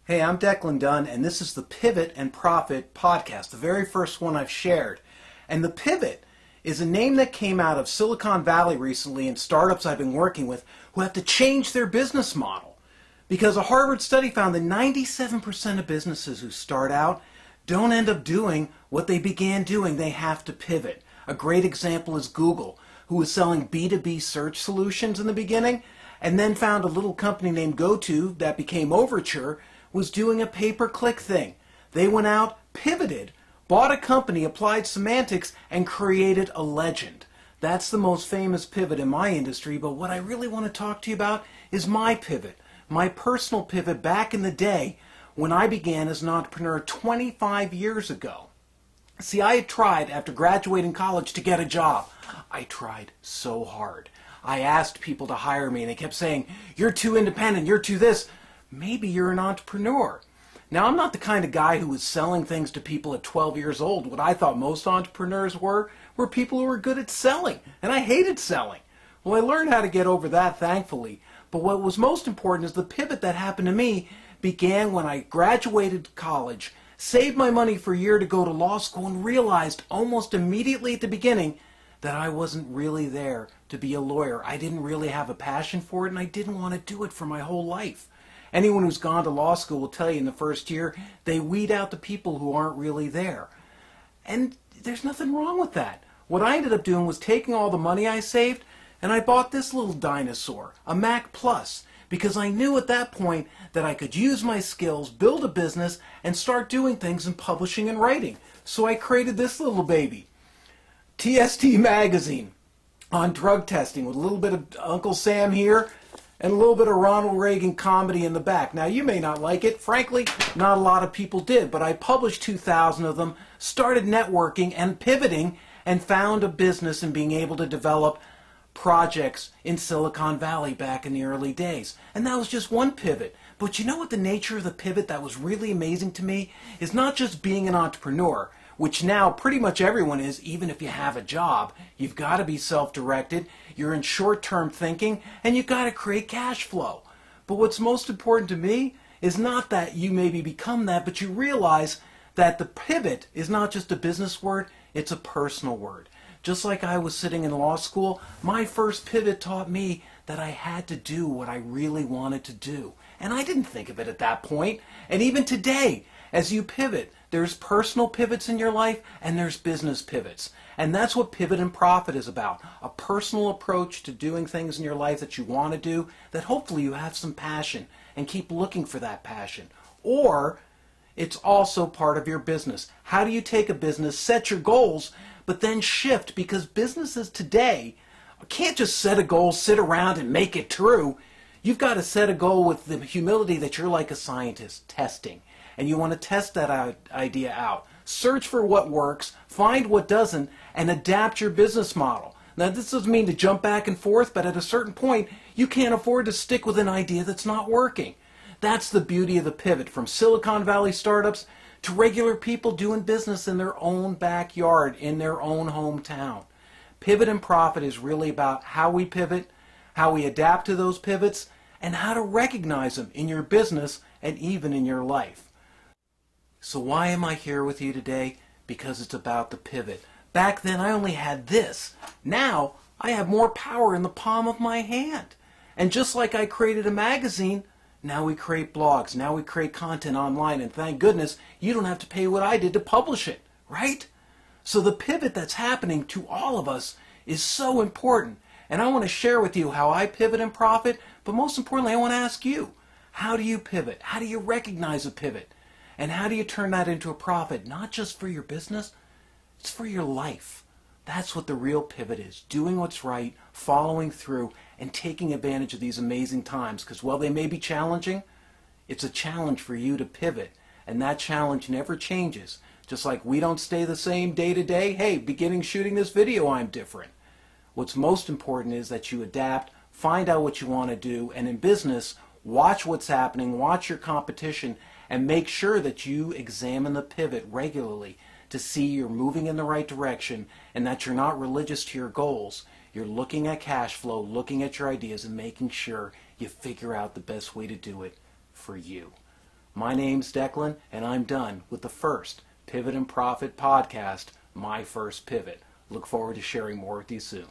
Hey, I'm Declan Dunn, and this is the Pivot and Profit podcast, the very first one I've shared. And the Pivot is a name that came out of Silicon Valley recently and startups I've been working with who have to change their business model. Because a Harvard study found that 97% of businesses who start out don't end up doing what they began doing. They have to pivot. A great example is Google, who was selling B2B search solutions in the beginning, and then found a little company named GoTo that became Overture, was doing a pay-per-click thing. They went out, pivoted, bought a company, applied semantics, and created a legend. That's the most famous pivot in my industry, but what I really want to talk to you about is my pivot, my personal pivot back in the day when I began as an entrepreneur 25 years ago. See, I had tried after graduating college to get a job. I tried so hard. I asked people to hire me and they kept saying, "You're too independent, you're too this." Maybe you're an entrepreneur. Now, I'm not the kind of guy who was selling things to people at 12 years old. What I thought most entrepreneurs were people who were good at selling, and I hated selling. Well, I learned how to get over that, thankfully. But what was most important is the pivot that happened to me began when I graduated college, saved my money for a year to go to law school, and realized almost immediately at the beginning that I wasn't really there to be a lawyer. I didn't really have a passion for it, and I didn't want to do it for my whole life. Anyone who's gone to law school will tell you in the first year, they weed out the people who aren't really there. And there's nothing wrong with that. What I ended up doing was taking all the money I saved, and I bought this little dinosaur, a Mac Plus, because I knew at that point that I could use my skills, build a business, and start doing things in publishing and writing. So I created this little baby, TST Magazine, on drug testing, with a little bit of Uncle Sam here, and a little bit of Ronald Reagan comedy in the back. Now, you may not like it. Frankly, not a lot of people did, but I published 2,000 of them, started networking and pivoting, and found a business in being able to develop projects in Silicon Valley back in the early days. And that was just one pivot. But you know what the nature of the pivot that was really amazing to me is not just being an entrepreneur, which now pretty much everyone is, even if you have a job. You've got to be self-directed, you're in short-term thinking, and you've got to create cash flow. But what's most important to me is not that you maybe become that, but you realize that the pivot is not just a business word, it's a personal word. Just like I was sitting in law school, my first pivot taught me that I had to do what I really wanted to do. And I didn't think of it at that point. And even today, as you pivot, there's personal pivots in your life and there's business pivots. And that's what Pivot and Profit is about. A personal approach to doing things in your life that you want to do, that hopefully you have some passion and keep looking for that passion. Or it's also part of your business. How do you take a business, set your goals, but then shift? Because businesses today can't just set a goal, sit around and make it true. You've got to set a goal with the humility that you're like a scientist testing. And you want to test that idea out. Search for what works, find what doesn't, and adapt your business model. Now, this doesn't mean to jump back and forth, but at a certain point, you can't afford to stick with an idea that's not working. That's the beauty of the pivot, from Silicon Valley startups to regular people doing business in their own backyard, in their own hometown. Pivot and Profit is really about how we pivot, how we adapt to those pivots, and how to recognize them in your business and even in your life. So why am I here with you today? Because it's about the pivot. Back then I only had this. Now I have more power in the palm of my hand. And just like I created a magazine, now we create blogs, now we create content online, and thank goodness you don't have to pay what I did to publish it, right? So the pivot that's happening to all of us is so important. And I want to share with you how I pivot and profit, but most importantly I want to ask you, how do you pivot? How do you recognize a pivot? And how do you turn that into a profit? Not just for your business, it's for your life. That's what the real pivot is. Doing what's right, following through, and taking advantage of these amazing times. Because while they may be challenging, it's a challenge for you to pivot. And that challenge never changes. Just like we don't stay the same day to day. Hey, beginning shooting this video, I'm different. What's most important is that you adapt, find out what you want to do, and in business, watch what's happening, watch your competition, and make sure that you examine the pivot regularly to see you're moving in the right direction and that you're not religious to your goals. You're looking at cash flow, looking at your ideas, and making sure you figure out the best way to do it for you. My name's Declan, and I'm done with the first Pivot and Profit podcast, My First Pivot. Look forward to sharing more with you soon.